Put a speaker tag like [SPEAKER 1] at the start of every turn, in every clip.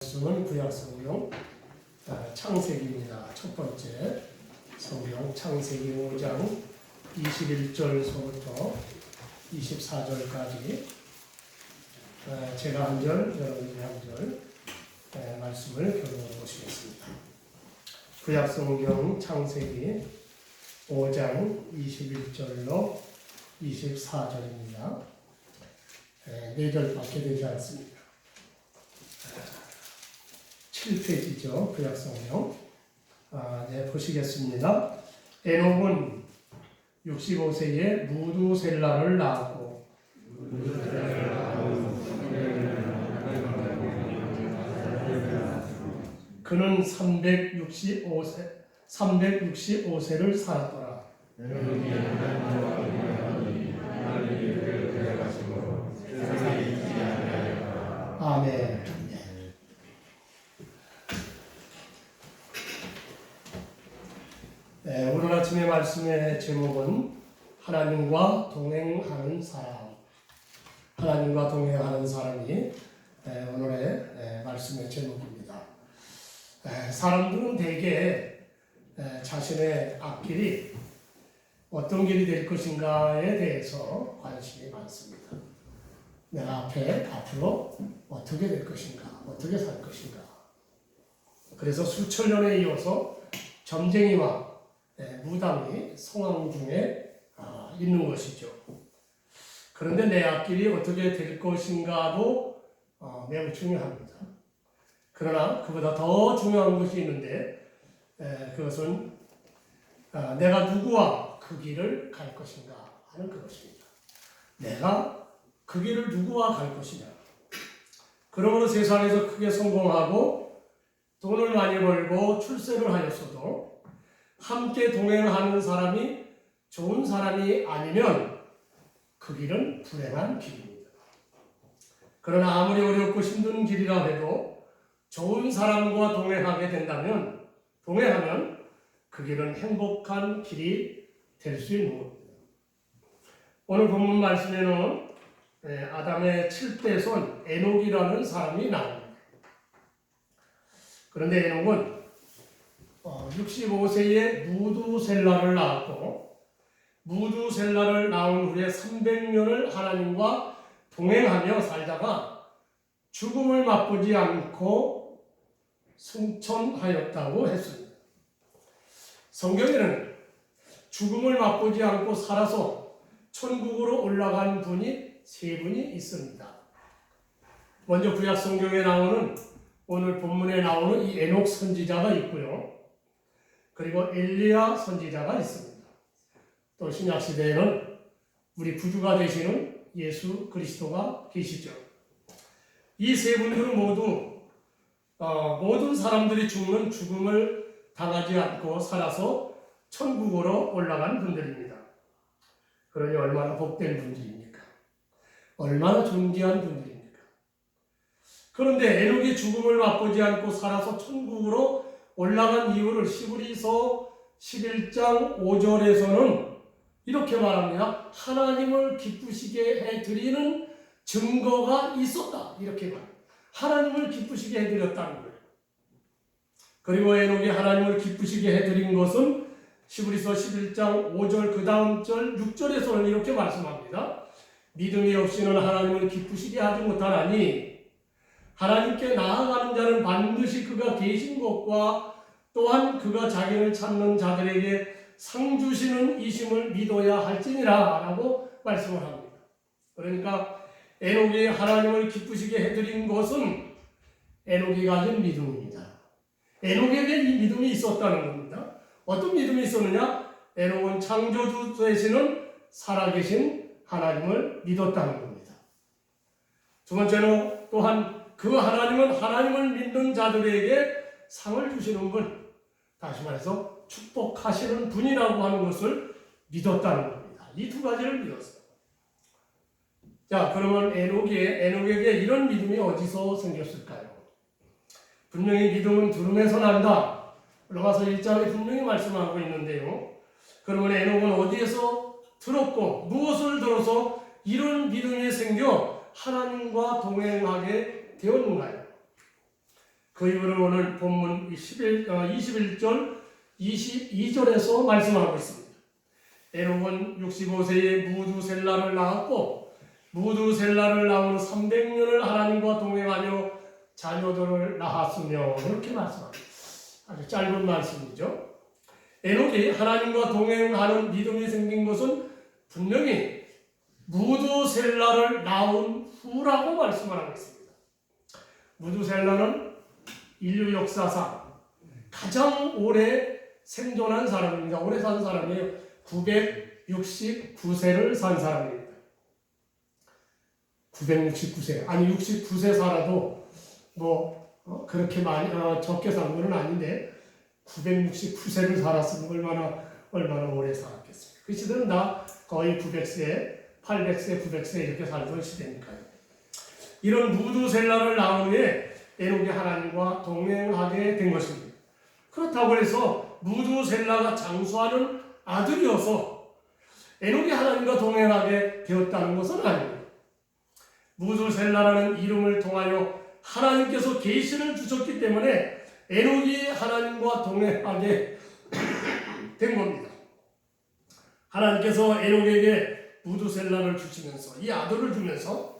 [SPEAKER 1] 말씀은 구약 성경 창세기입니다. 첫 번째 성경 창세기 5장 21절서부터 24절까지 제가 한 절, 여러분이 한 절 말씀을 교독해 보시겠습니다. 구약 성경 창세기 5장 21절로 24절입니다. 4절밖에 되지 않습니다. 7페이지죠. 구약성경. 보시겠습니다. 에녹은 65세에 무두셀라를 낳았고 그는 365세를 살았더라. 아멘. 오늘 아침의 말씀의 제목은 하나님과 동행하는 사람. 하나님과 동행하는 사람이 오늘의 말씀의 제목입니다. 사람들은 대개 자신의 앞길이 어떤 길이 될 것인가에 대해서 관심이 많습니다. 내가 앞으로 어떻게 될 것인가, 어떻게 살 것인가. 그래서 수천 년에 이어서 점쟁이와 무당이 성황 중에 있는 것이죠. 그런데 내 앞길이 어떻게 될 것인가도 매우 중요합니다. 그러나 그보다 더 중요한 것이 있는데 그것은 내가 누구와 그 길을 갈 것인가 하는 그것입니다. 내가 그 길을 누구와 갈 것이냐. 그러므로 세상에서 크게 성공하고 돈을 많이 벌고 출세를 하였어도 함께 동행하는 사람이 좋은 사람이 아니면 그 길은 불행한 길입니다. 그러나 아무리 어렵고 힘든 길이라 해도 좋은 사람과 동행하면 그 길은 행복한 길이 될 수 있는 겁니다. 오늘 본문 말씀에는 아담의 7대 손 에녹이라는 사람이 나옵니다. 그런데 에녹은 65세에 무두셀라를 낳았고 무두셀라를 낳은 후에 300년을 하나님과 동행하며 살다가 죽음을 맛보지 않고 승천하였다고 했습니다. 성경에는 죽음을 맛보지 않고 살아서 천국으로 올라간 분이 3분이 있습니다. 먼저 구약 성경에 나오는 오늘 본문에 나오는 이 에녹 선지자가 있고요. 그리고 엘리야 선지자가 있습니다. 또 신약 시대에는 우리 구주가 되시는 예수 그리스도가 계시죠. 이 3분들은 모두 모든 사람들이 죽는 죽음을 당하지 않고 살아서 천국으로 올라간 분들입니다. 그러니 얼마나 복된 분들입니까? 얼마나 존귀한 분들입니까? 그런데 에녹이 죽음을 맛보지 않고 살아서 천국으로 올라간 이유를 시브리서 11장 5절에서는 이렇게 말합니다. 하나님을 기쁘시게 해드리는 증거가 있었다. 이렇게 말합니다. 하나님을 기쁘시게 해드렸다는 거예요. 그리고 에녹이 하나님을 기쁘시게 해드린 것은 시브리서 11장 5절 그 다음 절 6절에서는 이렇게 말씀합니다. 믿음이 없이는 하나님을 기쁘시게 하지 못하나니 하나님께 나아가는 자는 반드시 그가 계신 것과 또한 그가 자기를 찾는 자들에게 상 주시는 이심을 믿어야 할지니라 라고 말씀을 합니다. 그러니까 에녹이 하나님을 기쁘시게 해드린 것은 에녹이 가진 믿음입니다. 에녹에게 이 믿음이 있었다는 겁니다. 어떤 믿음이 있었느냐? 에녹은 창조주 되시는 살아계신 하나님을 믿었다는 겁니다. 두 번째로 또한 그 하나님은 하나님을 믿는 자들에게 상을 주시는 분, 다시 말해서 축복하시는 분이라고 하는 것을 믿었다는 겁니다. 이 두 가지를 믿었어요. 자, 그러면 에녹에게 이런 믿음이 어디서 생겼을까요? 분명히 믿음은 들음에서 난다. 로마서 1장에 분명히 말씀하고 있는데요. 그러면 에녹은 어디에서 들었고 무엇을 들어서 이런 믿음이 생겨 하나님과 동행하게 되었는가요? 그 이유를 오늘 본문 21절, 22절에서 말씀하고 있습니다. 에녹은 65세에 무두셀라를 낳았고 무두셀라를 낳은 300년을 하나님과 동행하며 자녀들을 낳았으며, 이렇게 말씀합니다. 아주 짧은 말씀이죠. 에녹이 하나님과 동행하는 믿음이 생긴 것은 분명히 무두셀라를 낳은 후라고 말씀을 하고 있습니다. 무두셀라는 인류 역사상 가장 오래 생존한 사람입니다. 오래 산 사람이에요. 969세를 산 사람입니다. 969세. 아니 69세 살아도 그렇게 많이 적게 산 건 아닌데 969세를 살았으면 얼마나 오래 살았겠습니까? 그 시대는 다 거의 900세, 800세, 900세 이렇게 살던 시대니까요. 이런 무두셀라를 낳은 후에 에녹이 하나님과 동행하게 된 것입니다. 그렇다고 해서 무두셀라가 장수하는 아들이어서 에녹이 하나님과 동행하게 되었다는 것은 아닙니다. 무두셀라라는 이름을 통하여 하나님께서 계시를 주셨기 때문에 에녹이 하나님과 동행하게 된 겁니다. 하나님께서 에녹에게 무두셀라를 주시면서 이 아들을 주면서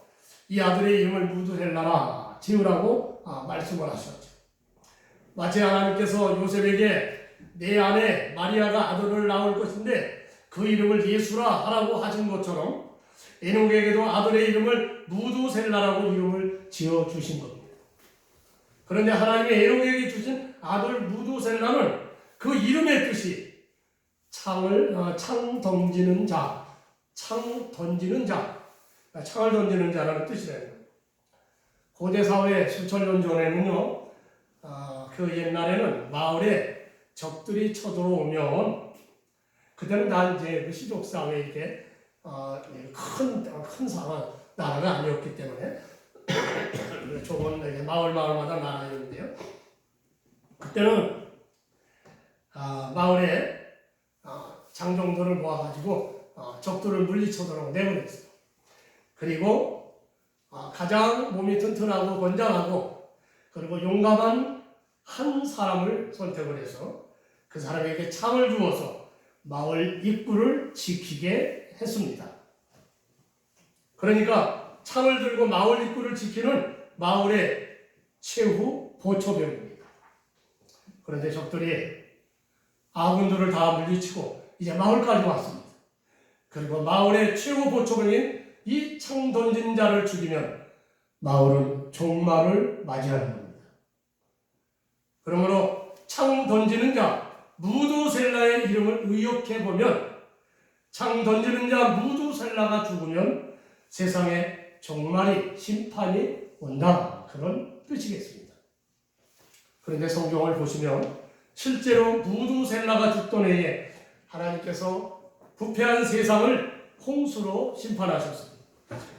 [SPEAKER 1] 이 아들의 이름을 무두셀라라 지으라고 말씀을 하셨죠. 마치 하나님께서 요셉에게 내 아내 마리아가 아들을 낳을 것인데 그 이름을 예수라 하라고 하신 것처럼 에녹에게도 아들의 이름을 무두셀라라고 이름을 지어주신 겁니다. 그런데 하나님이 에녹에게 주신 아들 무두셀라는 그 이름의 뜻이 창을 던지는 자, 창을 던지는 자라는 뜻이래요. 고대 사회 수천 년 전에는요, 그 옛날에는 마을에 적들이 쳐들어오면 그때는 다 이제 그 시족 사회 이렇게 큰 나라가 아니었기 때문에 좁은 마을마다 나라였는데요. 그때는 마을에 장정들을 모아가지고 적들을 물리쳐도록 내보냈어요. 그리고 가장 몸이 튼튼하고 건장하고 그리고 용감한 한 사람을 선택을 해서 그 사람에게 창을 주어서 마을 입구를 지키게 했습니다. 그러니까 창을 들고 마을 입구를 지키는 마을의 최후 보초병입니다. 그런데 적들이 아군들을 다 물리치고 이제 마을까지 왔습니다. 그리고 마을의 최후 보초병인 이 창 던진 자를 죽이면 마을은 종말을 맞이하는 겁니다. 그러므로 창 던지는 자 무두셀라의 이름을 의역해보면 창 던지는 자 무두셀라가 죽으면 세상에 종말이 심판이 온다, 그런 뜻이겠습니다. 그런데 성경을 보시면 실제로 무두셀라가 죽던 해에 하나님께서 부패한 세상을 홍수로 심판하셨습니다.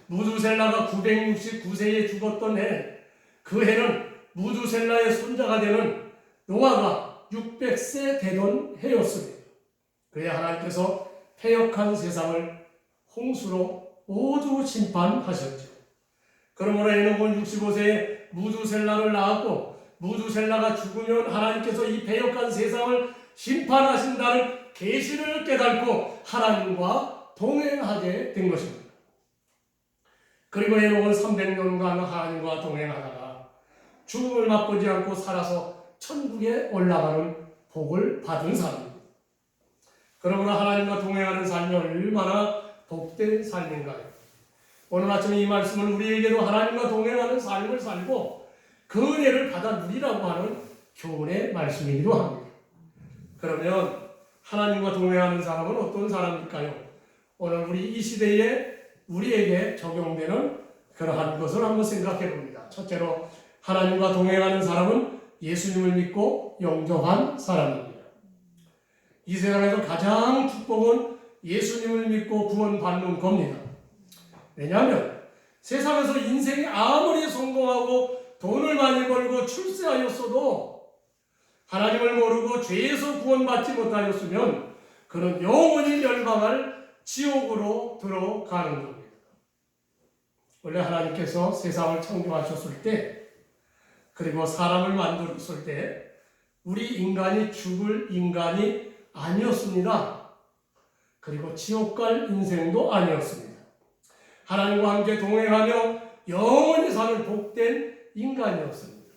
[SPEAKER 1] 무두셀라가 969세에 죽었던 해, 그 해는 무두셀라의 손자가 되는 노아가 600세 되던 해였습니다. 그래야 하나님께서 패역한 세상을 홍수로 모두 심판하셨죠. 그러므로 에녹은 65세에 무두셀라를 낳았고 무두셀라가 죽으면 하나님께서 이 패역한 세상을 심판하신다는 계시를 깨닫고 하나님과 동행하게 된 것입니다. 그리고 에녹은 300년간 하나님과 동행하다가 죽음을 맛보지 않고 살아서 천국에 올라가는 복을 받은 사람입니다. 그러므로 하나님과 동행하는 삶이 얼마나 복된 삶인가요? 오늘 아침 이 말씀은 우리에게도 하나님과 동행하는 삶을 살고 그 은혜를 받아 누리라고 하는 교훈의 말씀이기도 합니다. 그러면 하나님과 동행하는 사람은 어떤 사람일까요? 오늘 우리 이 시대에 우리에게 적용되는 그러한 것을 한번 생각해 봅니다. 첫째로 하나님과 동행하는 사람은 예수님을 믿고 영접한 사람입니다. 이 세상에서 가장 축복은 예수님을 믿고 구원받는 겁니다. 왜냐하면 세상에서 인생이 아무리 성공하고 돈을 많이 벌고 출세하였어도 하나님을 모르고 죄에서 구원받지 못하였으면 그는 영원히 멸망할 지옥으로 들어가는 겁니다. 원래 하나님께서 세상을 창조하셨을 때 그리고 사람을 만들었을 때 우리 인간이 죽을 인간이 아니었습니다. 그리고 지옥 갈 인생도 아니었습니다. 하나님과 함께 동행하며 영원히 사는 복된 인간이었습니다.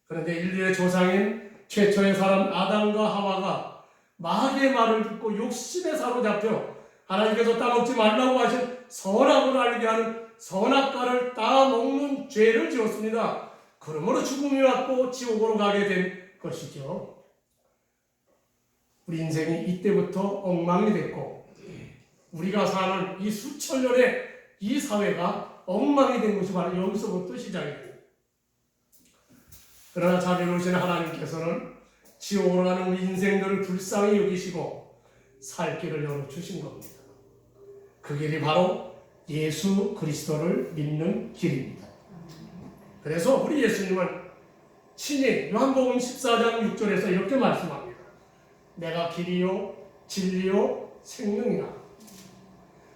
[SPEAKER 1] 그런데 인류의 조상인 최초의 사람 아담과 하와가 마귀의 말을 듣고 욕심에 사로잡혀 하나님께서 따먹지 말라고 하신 선악을 알게 하는 선악과를 따먹는 죄를 지었습니다. 그러므로 죽음이 왔고 지옥으로 가게 된 것이죠. 우리 인생이 이때부터 엉망이 됐고 우리가 사는 이 수천 년의 이 사회가 엉망이 된 것이 바로 여기서부터 시작입니다. 그러나 자비로우신 하나님께서는 지옥으로 가는 우리 인생들을 불쌍히 여기시고 살 길을 열어주신 겁니다. 그 길이 바로 예수 그리스도를 믿는 길입니다. 그래서 우리 예수님은 친히 요한복음 14장 6절에서 이렇게 말씀합니다. 내가 길이요 진리요 생명이라.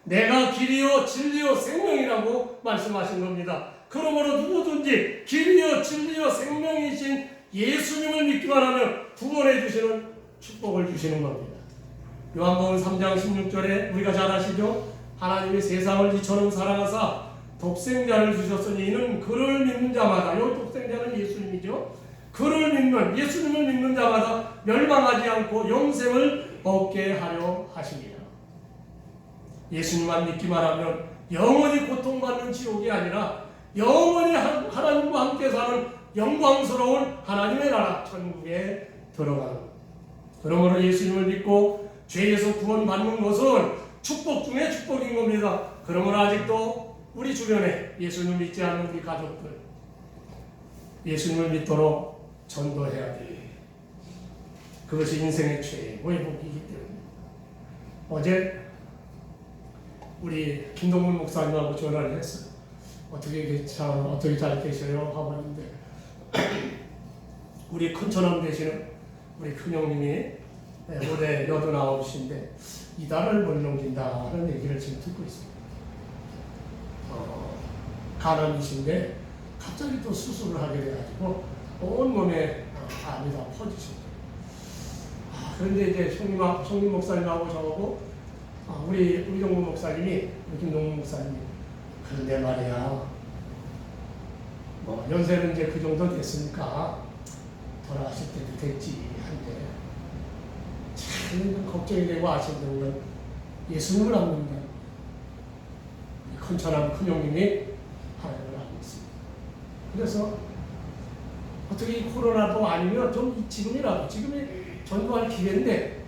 [SPEAKER 1] 내가 길이요 진리요 생명이라고 말씀하신 겁니다. 그러므로 누구든지 길이요 진리요 생명이신 예수님을 믿기만 하면 구원해 주시는 축복을 주시는 겁니다. 요한복음 3장 16절에 우리가 잘 아시죠? 하나님이 세상을 이처럼 사랑하사 독생자를 주셨으니 이는 그를 믿는 자마다, 이 독생자는 예수님이죠. 그를 믿는, 예수님을 믿는 자마다 멸망하지 않고 영생을 얻게 하려 하십니다. 예수님만 믿기만 하면 영원히 고통받는 지옥이 아니라 영원히 하나님과 함께 사는 영광스러운 하나님의 나라 천국에 들어가는, 그러므로 예수님을 믿고 죄에서 구원받는 것은 축복 중에 축복인 겁니다. 그러므로 아직도 우리 주변에 예수님을 믿지 않는 우리 가족들 예수님을 믿도록 전도해야 돼요. 그것이 인생의 최고의 복이기 때문에. 어제 우리 김동문 목사님하고 전화를 했어요. 어떻게 잘 계셔요? 하고 하는데 우리 큰처남 되시는 우리 큰형님이 올해 89인데 이달을 못 넘긴다는 얘기를 지금 듣고 있습니다. 간암이신데 갑자기 또 수술을 하게 돼가지고 온몸에 암이 다 퍼지십니다. 그런데 이제 형님 목사님하고 저하고 우리 동문 목사님이, 김동문 목사님이, 그런데 말이야, 뭐 연세는 이제 그 정도 됐으니까 돌아가실 때도 됐지 한데 참 걱정이 되고 아쉬운 건 예수님을 안 믿는다. 큰처남 큰형님이 하나님을 알고 있습니다. 그래서 어떻게 이 코로나도 아니면 좀 지금이 전도할 기회인데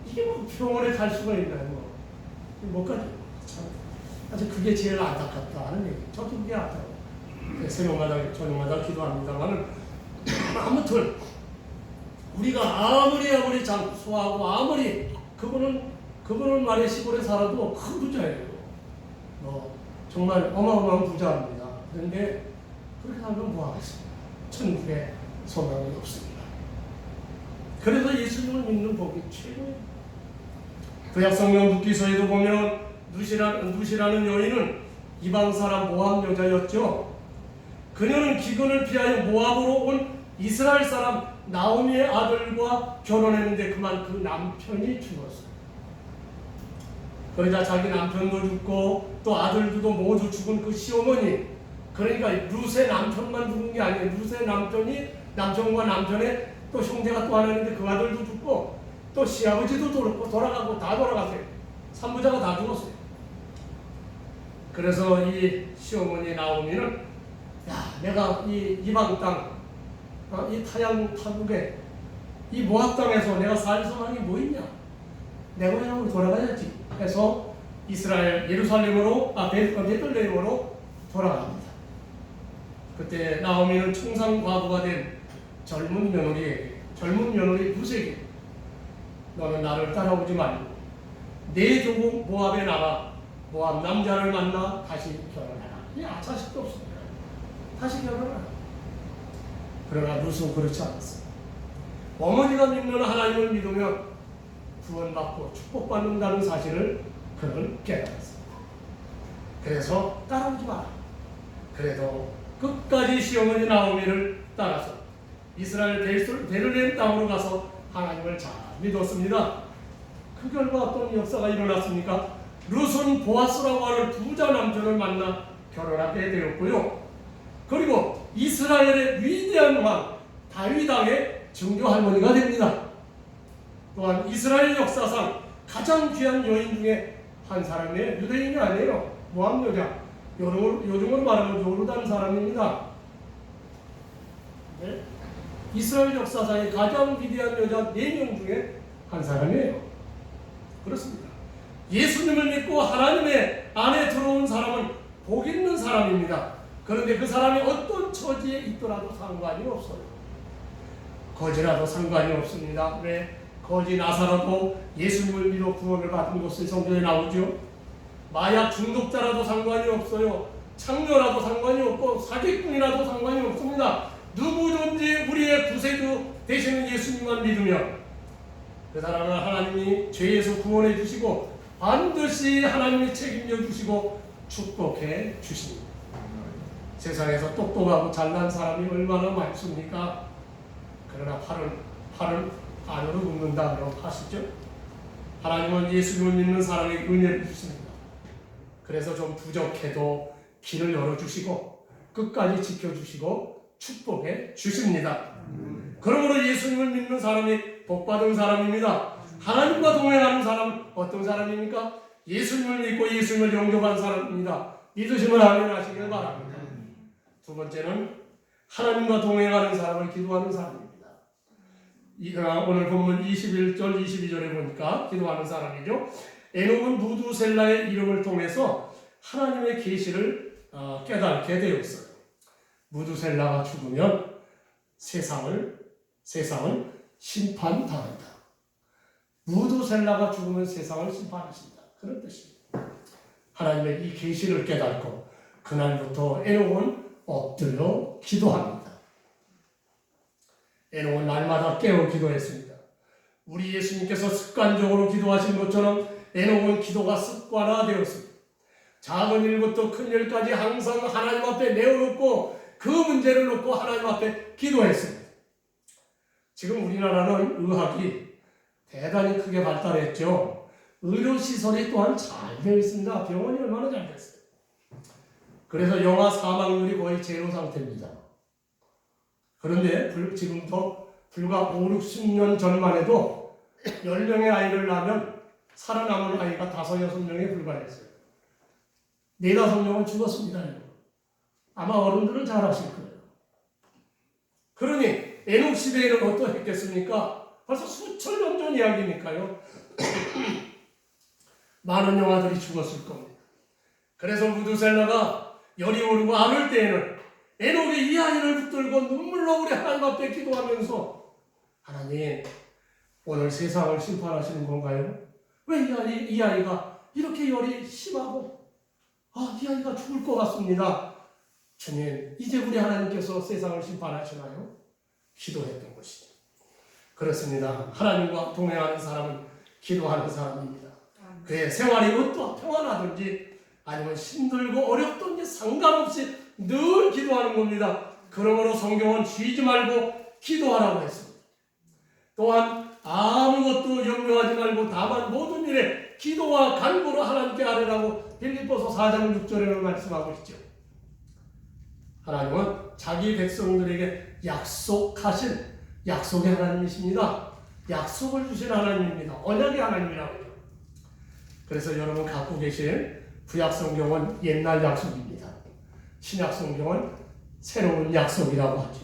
[SPEAKER 1] 이게 뭐 병원에 갈 수가 있나요? 못 가죠. 참 아주 그게 제일 안타깝다 하는 얘기. 저도 그게 안타까워. 새벽마다 저녁마다 기도합니다만은 아무튼 우리가 아무리 장수하고 아무리 그분은 말에 시골에 살아도 큰 부자예요. 뭐 정말 어마어마한 부자입니다. 그런데 그렇게 하면 뭐 하겠습니까? 천국에 소망이 없습니다. 그래서 예수님을 믿는 복이 최고예요. 구약성경 룻기서에도 보면 룻이라는 여인은 이방 사람 모압 여자였죠. 그녀는 기근을 피하여 모압으로 온 이스라엘 사람 나오미의 아들과 결혼했는데 그만 그 남편이 죽었어요. 그러자 자기 남편도 죽고 또 아들들도 모두 죽은 그 시어머니, 그러니까 룻의 남편만 죽은 게 아니에요. 룻의 남편과 남편의 또 형제가 또 하나 있는데 그 아들도 죽고 또 시아버지도 돌아가고 다 돌아갔어요. 산부자가 다 죽었어요. 그래서 이 시어머니 나오미는 내가 이 이방 땅, 이 타양 타국에 이 모압 땅에서 내가 살 소망이 뭐 있냐? 내 고향으로 돌아가야지 해서 이스라엘 예루살렘으로 베들레헴으로 돌아갑니다. 그때 나오미는 청산 과부가 된 젊은 며느리 룻에게 너는 나를 따라오지 말고 내 조국 모압에 나가 모압 남자를 만나 다시 결혼해라. 자식도 없습니다. 다시 결혼해라. 그러나 룻은 그렇지 않았어요. 어머니가 믿는 하나님을 믿으면 구원받고 축복받는다는 사실을 그는 깨달았습니다. 그래서 따라오지 마라. 그래도 끝까지 시어머니 나오미를 따라서 이스라엘 베들레헴 땅으로 가서 하나님을 잘 믿었습니다. 그 결과 어떤 역사가 일어났습니까? 룻은 보아스라고 하는 부자 남편을 만나 결혼하게 되었고요. 그리고 이스라엘의 위대한 왕 다윗 왕의 증조 할머니가 됩니다. 또한 이스라엘 역사상 가장 귀한 여인 중에 한 사람이에요. 유대인이 아니에요. 모함 여자. 요즘으로 말하면 요르단 사람입니다. 네? 이스라엘 역사상의 가장 위대한 여자 4명 중에 한 사람이에요. 그렇습니다. 예수님을 믿고 하나님의 안에 들어온 사람은 복 있는 사람입니다. 그런데 그 사람이 어떤 처지에 있더라도 상관이 없어요. 거지라도 상관이 없습니다. 왜? 거지 나사로도 예수님을 믿어 구원을 받은 것이 성경에 나오죠. 마약 중독자라도 상관이 없어요. 창녀라도 상관이 없고 사기꾼이라도 상관이 없습니다. 누구든지 우리의 구세주 되시는 예수님만 믿으면 그 사람은 하나님이 죄에서 구원해 주시고 반드시 하나님이 책임져 주시고 축복해 주십니다. 세상에서 똑똑하고 잘난 사람이 얼마나 많습니까? 그러나 팔은 안으로 굽는다고 하시죠. 하나님은 예수님을 믿는 사람에게 은혜를 주십니다. 그래서 좀 부족해도 길을 열어주시고 끝까지 지켜주시고 축복해 주십니다. 그러므로 예수님을 믿는 사람이 복받은 사람입니다. 하나님과 동행하는 사람은 어떤 사람입니까? 예수님을 믿고 예수님을 영접한 사람입니다. 믿으시면 아멘 하시길 바랍니다. 두 번째는 하나님과 동행하는 사람을 기도하는 사람입니다. 오늘 본문 21절 22절에 보니까 기도하는 사람이죠. 에녹은 무두셀라의 이름을 통해서 하나님의 계시를 깨닫게 되었어요. 무두셀라가 죽으면 세상은 심판당한다. 무두셀라가 죽으면 세상을 심판하신다. 그런 뜻입니다. 하나님의 이 계시를 깨닫고 그날부터 에녹은 엎드려 기도합니다. 에녹은 날마다 깨어 기도했습니다. 우리 예수님께서 습관적으로 기도하신 것처럼 에녹은 기도가 습관화되었습니다. 작은 일부터 큰 일까지 항상 하나님 앞에 내어놓고 그 문제를 놓고 하나님 앞에 기도했습니다. 지금 우리나라는 의학이 대단히 크게 발달했죠. 의료시설이 또한 잘 되어 있습니다. 병원이 얼마나 잘 됐어요. 그래서 영아 사망률이 거의 제로 상태입니다. 그런데 지금도 불과 5, 60년 전만 해도 10명의 아이를 낳으면 살아남은 아이가 5, 6명에 불과했어요. 4, 5명은 죽었습니다. 아마 어른들은 잘 아실 거예요. 그러니 에녹 시대에는 어떠했겠습니까? 벌써 수천 년 전 이야기니까요. 많은 영아들이 죽었을 겁니다. 그래서 무두셀라가 열이 오르고 앓을 때에는 에녹이 이 아이를 붙들고 눈물로 우리 하나님 앞에 기도하면서 하나님, 오늘 세상을 심판하시는 건가요? 왜 이 아이가 이렇게 열이 심하고 이 아이가 죽을 것 같습니다. 주님, 이제 우리 하나님께서 세상을 심판하시나요? 기도했던 것이죠. 그렇습니다. 하나님과 동행하는 사람은 기도하는 사람입니다. 그의 생활이 어떠 평안하든지 아니면 힘들고 어렵든지 상관없이 늘 기도하는 겁니다. 그러므로 성경은 쉬지 말고 기도하라고 했습니다. 또한 아무것도 염려하지 말고 다만 모든 일에 기도와 간구로 하나님께 아뢰라고 빌립보서 4장 6절에는 말씀하고 있죠. 하나님은 자기 백성들에게 약속하신 약속의 하나님이십니다. 약속을 주신 하나님입니다. 언약의 하나님이라고 해요. 그래서 여러분 갖고 계신 구약성경은 옛날 약속입니다. 신약성경은 새로운 약속이라고 하죠.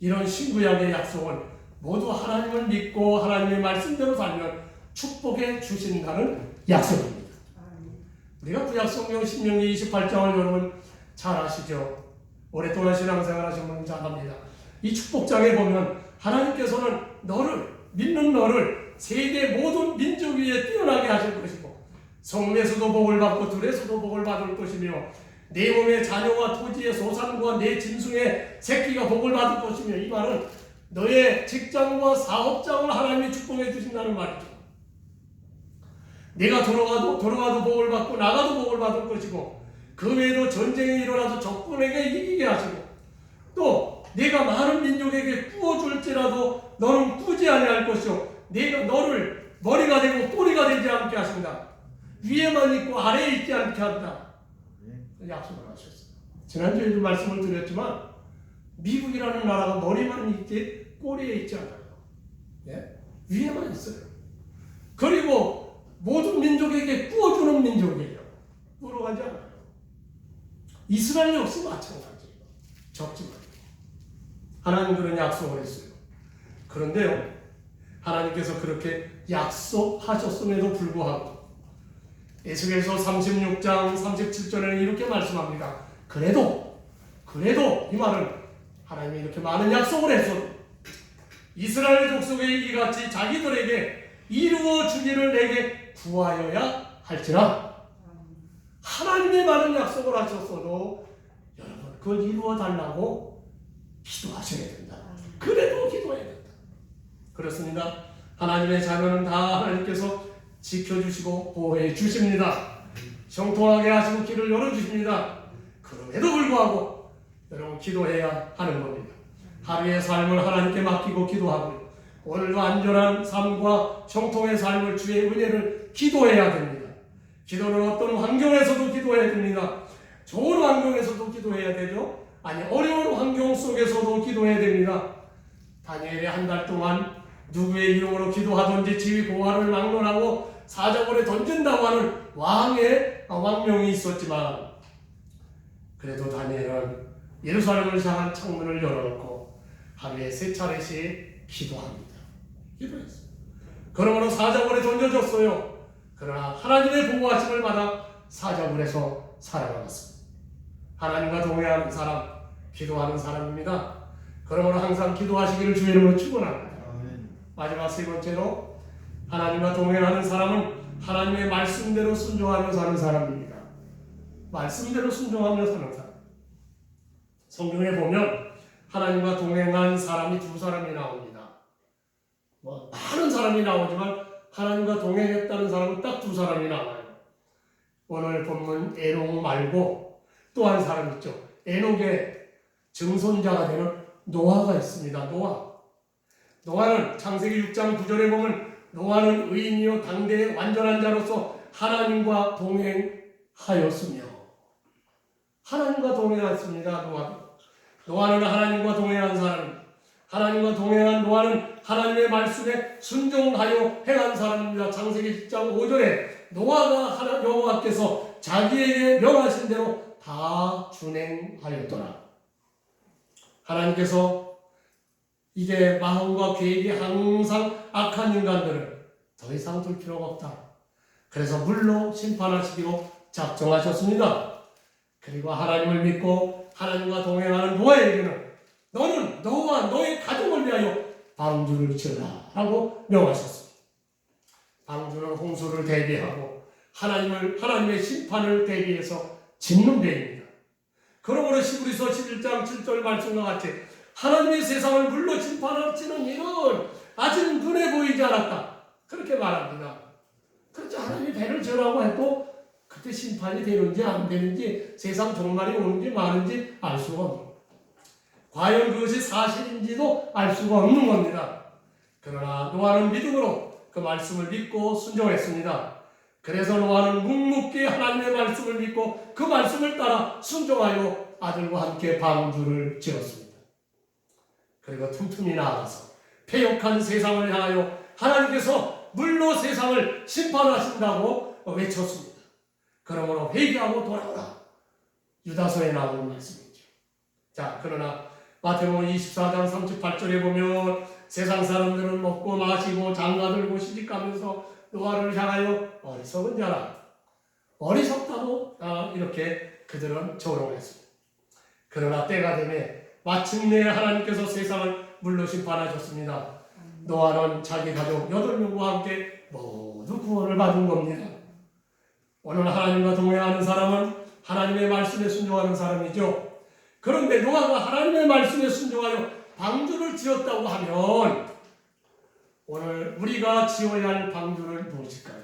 [SPEAKER 1] 이런 신구약의 약속은 모두 하나님을 믿고 하나님의 말씀대로 살면 축복해 주신다는 약속입니다. 우리가 구약성경 신명기 28장을 여러분 잘 아시죠? 오랫동안 신앙생활 하신 분은 잘 압니다. 이 축복장에 보면 하나님께서는 믿는 너를 세계 모든 민족 위에 뛰어나게 하실 것이고 성내에서도 복을 받고 들에서도 복을 받을 것이며 내 몸의 자녀와 토지의 소산과 내 짐승의 새끼가 복을 받을 것이며 이 말은 너의 직장과 사업장을 하나님이 축복해 주신다는 말이죠. 내가 들어가도 복을 받고 나가도 복을 받을 것이고 그 외에도 전쟁이 일어나도 적군에게 이기게 하시고 또 내가 많은 민족에게 꾸어줄지라도 너는 꾸지 아니할 것이요 내가 너를 머리가 되고 꼬리가 되지 않게 하신다. 위에만 있고 아래에 있지 않게 한다. 약속을 하셨어요. 지난주에도 말씀을 드렸지만 미국이라는 나라가 머리만 있지 꼬리에 있지 않아요. 예? 위에만 있어요. 그리고 모든 민족에게 꾸어주는 민족이에요. 물어가지 않아요. 이스라엘 역시 마찬가지예요. 적지 말고. 하나님 그런 약속을 했어요. 그런데요, 하나님께서 그렇게 약속하셨음에도 불구하고 에스겔서 36장 37절에는 이렇게 말씀합니다. 그래도 이 말은 하나님이 이렇게 많은 약속을 했어도 이스라엘 족속이 이같이 자기들에게 이루어 주기를 내게 구하여야 할지라. 하나님의 많은 약속을 하셨어도 여러분 그걸 이루어 달라고 기도하셔야 된다. 그래도 기도해야 된다. 그렇습니다. 하나님의 자녀는 다 하나님께서 지켜주시고 보호해 주십니다. 형통하게 하시고 길을 열어주십니다. 그럼에도 불구하고 여러분 기도해야 하는 겁니다. 하루의 삶을 하나님께 맡기고 기도하고 오늘도 안전한 삶과 형통의 삶을 주의 은혜를 기도해야 됩니다. 기도는 어떤 환경에서도 기도해야 됩니다. 좋은 환경에서도 기도해야 되죠. 아니 어려운 환경 속에서도 기도해야 됩니다. 다니엘이 한 달 동안 누구의 이름으로 기도하든지 지휘 고하를 막론하고 사자굴에 던진다고 하는 왕의 왕명이 있었지만 그래도 다니엘은 예루살렘을 향한 창문을 열어놓고 하루에 3차례씩 기도합니다. 기도했어요. 그러므로 사자굴에 던져졌어요. 그러나 하나님의 보호하심을 받아 사자굴에서 살아남았습니다. 하나님과 동행하는 사람, 기도하는 사람입니다. 그러므로 항상 기도하시기를 주의 이름으로 축원합니다. 마지막 세 번째로 하나님과 동행하는 사람은 하나님의 말씀대로 순종하며 사는 사람입니다. 말씀대로 순종하며 사는 사람. 성경에 보면 하나님과 동행한 사람이 두 사람이 나옵니다. 많은 사람이 나오지만 하나님과 동행했다는 사람은 딱 두 사람이 나와요. 오늘 본문 에녹 말고 또 한 사람 있죠. 에녹의 증손자가 되는 노아가 있습니다. 노아는 창세기 6장 9절에 보면 노아는 의인이요 당대의 완전한 자로서 하나님과 동행하였으며 하나님과 동행했습니다. 노아는 하나님과 동행한 사람, 하나님과 동행한 노아는 하나님의 말씀에 순종하여 행한 사람입니다. 창세기 10장 5절에 노아가 여호와께서 자기에게 명하신 대로 다 준행하였더라. 하나님께서 이게 마음과 계획이 항상 악한 인간들을 더 이상 둘 필요가 없다. 그래서 물로 심판하시기로 작정하셨습니다. 그리고 하나님을 믿고 하나님과 동행하는 노아에게는 너는 너와 너의 가족을 위하여 방주를 지으라 라고 명하셨습니다. 방주는 홍수를 대비하고 하나님의 심판을 대비해서 짓는 배입니다. 그러므로 히브리서 11장 7절 말씀과 같이 하나님의 세상을 물로 심판할지는 이는 아직 눈에 보이지 않았다. 그렇게 말합니다. 그렇죠. 하나님이 배를 지으라고 해도 그때 심판이 되는지 안 되는지 세상 종말이 오는지 마는지 알 수가 없는 겁니다. 과연 그것이 사실인지도 알 수가 없는 겁니다. 그러나 노아는 믿음으로 그 말씀을 믿고 순종했습니다. 그래서 노아는 묵묵히 하나님의 말씀을 믿고 그 말씀을 따라 순종하여 아들과 함께 방주를 지었습니다. 그리고 틈틈이 나아가서 패역한 세상을 향하여 하나님께서 물로 세상을 심판하신다고 외쳤습니다. 그러므로 회개하고 돌아오라. 유다서에 나오는 말씀이죠. 자, 그러나 마태복음 24장 38절에 보면 세상 사람들은 먹고 마시고 장가들고 시집가면서 노아를 향하여 어리석은 자라. 어리석다고 이렇게 그들은 조롱했습니다. 그러나 때가 되매 마침내 하나님께서 세상을 물로 심판하셨습니다. 노아는 자기 가족 8명과 함께 모두 구원을 받은 겁니다. 오늘 하나님과 동행하는 사람은 하나님의 말씀에 순종하는 사람이죠. 그런데 노아가 하나님의 말씀에 순종하여 방주를 지었다고 하면 오늘 우리가 지어야 할 방주는 무엇일까요?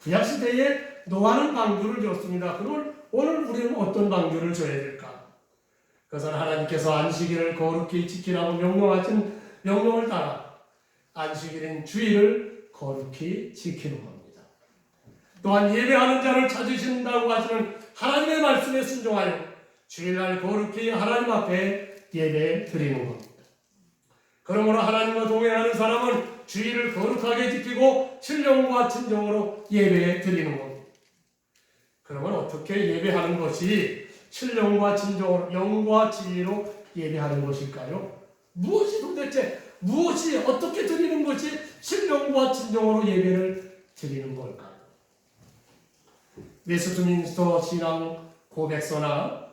[SPEAKER 1] 구약시대에 노아는 방주를 지었습니다. 그걸 오늘 우리는 어떤 방주를 줘야 될까? 그것은 하나님께서 안식일을 거룩히 지키라고 명령하신 명령을 따라 안식일인 주일을 거룩히 지키는 겁니다. 또한 예배하는 자를 찾으신다고 하시는 하나님의 말씀에 순종하여 주일날 거룩히 하나님 앞에 예배 드리는 겁니다. 그러므로 하나님과 동행하는 사람은 주일을 거룩하게 지키고 신령과 진정으로 예배 드리는 겁니다. 그러면 어떻게 예배하는 것이 신령과 진정으로 영과 진리로 예배하는 것일까요? 무엇이 어떻게 드리는 것이 신령과 진정으로 예배를 드리는 걸까요? 웨스트민스터 신앙 고백서나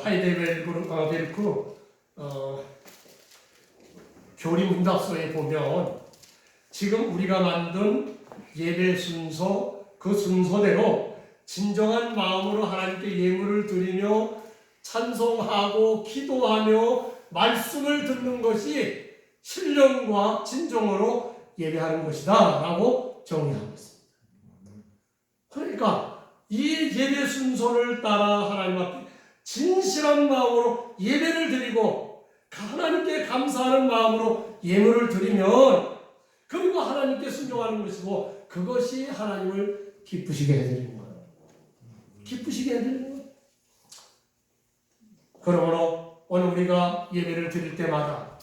[SPEAKER 1] 하이델베르크 교리문답서에 보면 지금 우리가 만든 예배 순서, 그 순서대로 진정한 마음으로 하나님께 예물을 드리며 찬송하고 기도하며 말씀을 듣는 것이 신령과 진정으로 예배하는 것이다 라고 정의하고 있습니다. 그러니까 이 예배 순서를 따라 하나님 앞에 진실한 마음으로 예배를 드리고 하나님께 감사하는 마음으로 예물을 드리면 그리고 하나님께 순종하는 것이고 그것이 하나님을 기쁘시게 해드리는 거예요. 기쁘시게 해드리는 거예요. 그러므로 오늘 우리가 예배를 드릴 때마다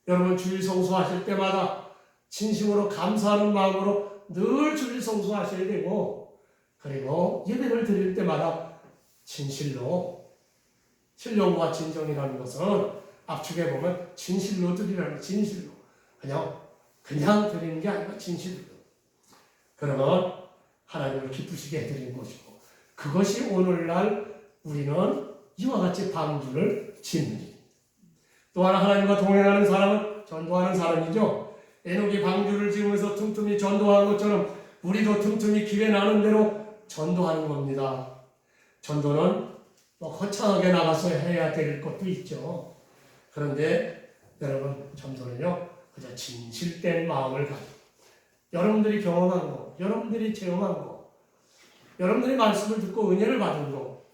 [SPEAKER 1] 여러분 주일 성수하실 때마다 진심으로 감사하는 마음으로 늘 주일 성수하셔야 되고 그리고 예배를 드릴 때마다 진실로 신령과 진정이라는 것은 압축해 보면 진실로 드리라는 진실로 그냥 드리는 게 아니라 진실로 그러면 하나님을 기쁘시게 해드리는 것이고 그것이 오늘날 우리는 이와 같이 방주를 짓는 일. 또 하나 하나님과 동행하는 사람은 전도하는 사람이죠. 에녹이 방주를 지으면서 틈틈이 전도한 것처럼 우리도 틈틈이 기회 나는 대로 전도하는 겁니다. 전도는 거창하게 나가서 해야 될 것도 있죠. 그런데 여러분 전도는요 그저 진실된 마음을 가지고 여러분들이 경험한 거, 여러분들이 체험한 거, 여러분들이 말씀을 듣고 은혜를 받은 거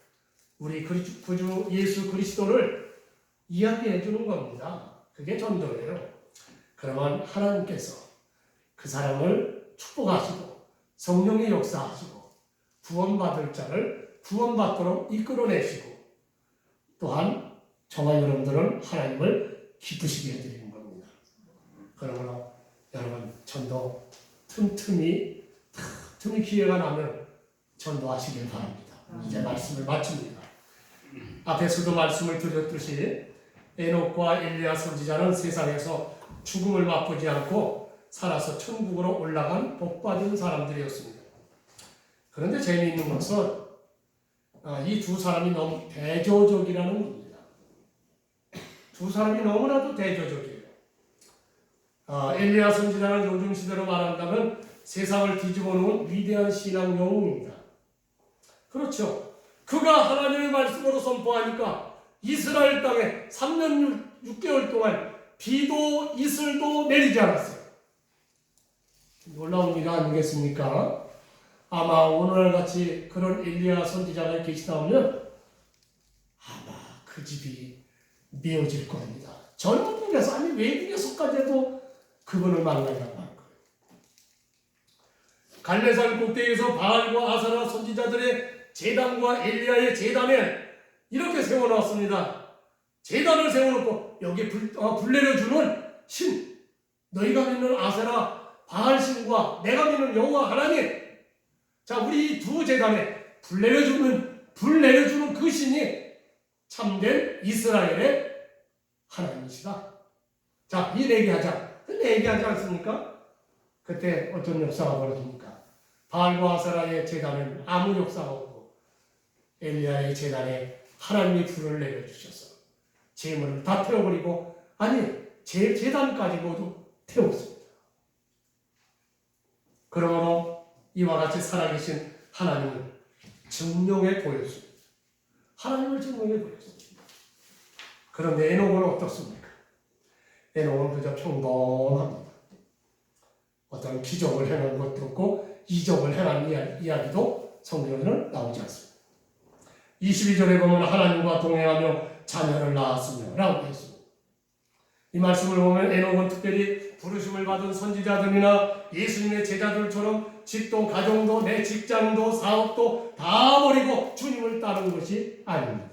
[SPEAKER 1] 우리 구주 예수 그리스도를 이야기해 주는 겁니다. 그게 전도예요. 그러면 하나님께서 그 사람을 축복하시고 성령의 역사하시고 구원받을 자를 구원받도록 이끌어내시고 또한 저와 여러분들은 하나님을 기쁘시게 해드리는 겁니다. 그러므로 여러분 전도 틈틈이 기회가 나면 전도하시길 바랍니다. 이제 말씀을 마칩니다. 앞에서도 말씀을 드렸듯이 에녹과 엘리야 선지자는 세상에서 죽음을 맛보지 않고 살아서 천국으로 올라간 복받은 사람들이었습니다. 그런데 재미있는 것은 이 두 사람이 너무 대조적이라는 겁니다. 두 사람이 너무나도 대조적이에요. 엘리야 선지자는 요즘 시대로 말한다면 세상을 뒤집어 놓은 위대한 신앙 영웅입니다. 그렇죠. 그가 하나님의 말씀으로 선포하니까 이스라엘 땅에 3년 6개월 동안 비도 이슬도 내리지 않았어요. 놀라운 일 아니겠습니까? 아마 오늘같이 그런 엘리야 선지자가 계시다면 아마 그 집이 메어질 겁니다. 전국에서 아니 외국에서까지도 그분을 만나려고 할 거예요. 갈레산 꼭대기에서 바알과 아사라 선지자들의 제단과 엘리야의 제단에 이렇게 세워놨습니다. 제단을 세워놓고 여기 불 내려주는 신, 너희가 믿는 아세라 바알신과 내가 믿는 여호와 하나님. 자, 우리 두 제단에 불 내려주는 그 신이 참된 이스라엘의 하나님이시다. 자, 이 얘기하자. 근데 얘기하지 않습니까? 그때 어떤 역사가 벌어집니까? 바알과 아세라의 제단은 아무 역사가 없고 엘리야의 제단에 하나님이 불을 내려주셔서 재물을 다 태워버리고 제단까지 모두 태웠습니다. 그러므로 이와 같이 살아계신 하나님을 증명해 보였습니다. 하나님을 증명해 보였습니다. 그런데 에녹은 어떻습니까? 에녹은 그저 평범합니다. 어떤 기적을 행한 것도 없고 이적을 행한 이야기도 성경에는 나오지 않습니다. 22절에 보면 하나님과 동행하며 자녀를 낳았으며 라고 했습니다. 이 말씀을 보면 에녹은 특별히 부르심을 받은 선지자들이나 예수님의 제자들처럼 집도 가정도 내 직장도 사업도 다 버리고 주님을 따르는 것이 아닙니다.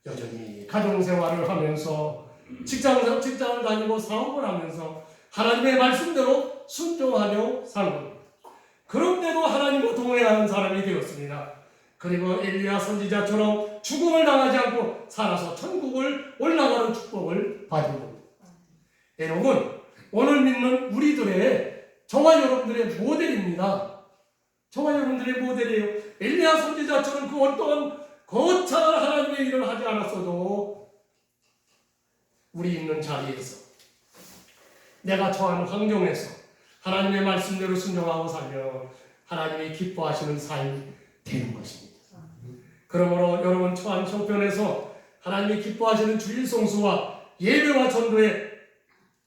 [SPEAKER 1] 여전히 가정생활을 하면서 직장을 다니고 사업을 하면서 하나님의 말씀대로 순종하며 사는 겁니다. 그런데도 하나님과 동행하는 사람이 되었습니다. 그리고 엘리야 선지자처럼 죽음을 당하지 않고 살아서 천국을 올라가는 축복을 받은 겁니다. 에녹은 오늘 믿는 우리들의 저와 여러분들의 모델입니다. 저와 여러분들의 모델이에요. 엘리야 선지자처럼 그 어떠한 거창한 하나님의 일을 하지 않았어도 우리 있는 자리에서 내가 처한 환경에서 하나님의 말씀대로 순종하고 살며 하나님이 기뻐하시는 삶이 되는 것입니다. 그러므로 여러분 처한 형편에서 하나님이 기뻐하시는 주일 성수와 예배와 전도에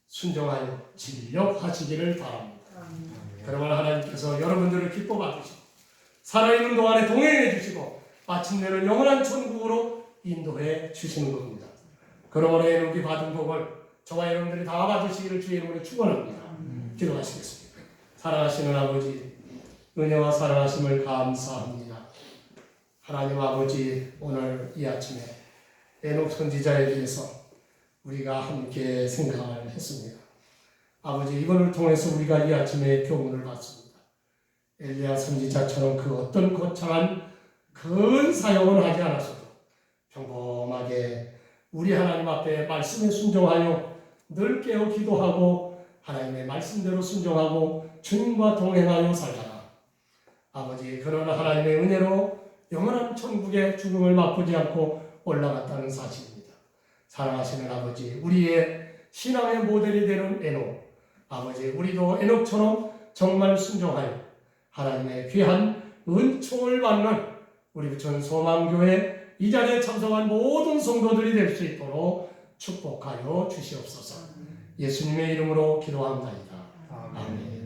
[SPEAKER 1] 순종하여 진력하시기를 바랍니다. 그러면 하나님께서 여러분들을 기뻐 받으시고 살아있는 동안에 동행해 주시고 마침내는 영원한 천국으로 인도해 주시는 겁니다. 그러므로 에녹이 받은 복을 저와 여러분들이 다 받으시기를 주의 이름으로 축원합니다. 기도하시겠습니다. 사랑하시는 아버지, 은혜와 사랑하심을 감사합니다. 하나님 아버지, 오늘 이 아침에 에녹 선지자에 대해서 우리가 함께 생각을 했습니다. 아버지, 이번을 통해서 우리가 이 아침에 교훈을 받습니다. 엘리야 선지자처럼 그 어떤 거창한 큰 사역을 하지 않았어도 평범하게 우리 하나님 앞에 말씀에 순종하여 늘 깨어 기도하고 하나님의 말씀대로 순종하고 주님과 동행하여 살다가 아버지, 그러나 하나님의 은혜로 영원한 천국의 죽음을 맛보지 않고 올라갔다는 사실입니다. 사랑하시는 아버지, 우리의 신앙의 모델이 되는 에녹, 아버지, 우리도 에녹처럼 정말 순종하여 하나님의 귀한 은총을 받는 우리 부천 소망교회 이 자리에 참석한 모든 성도들이 될 수 있도록 축복하여 주시옵소서. 예수님의 이름으로 기도합니다. 아멘.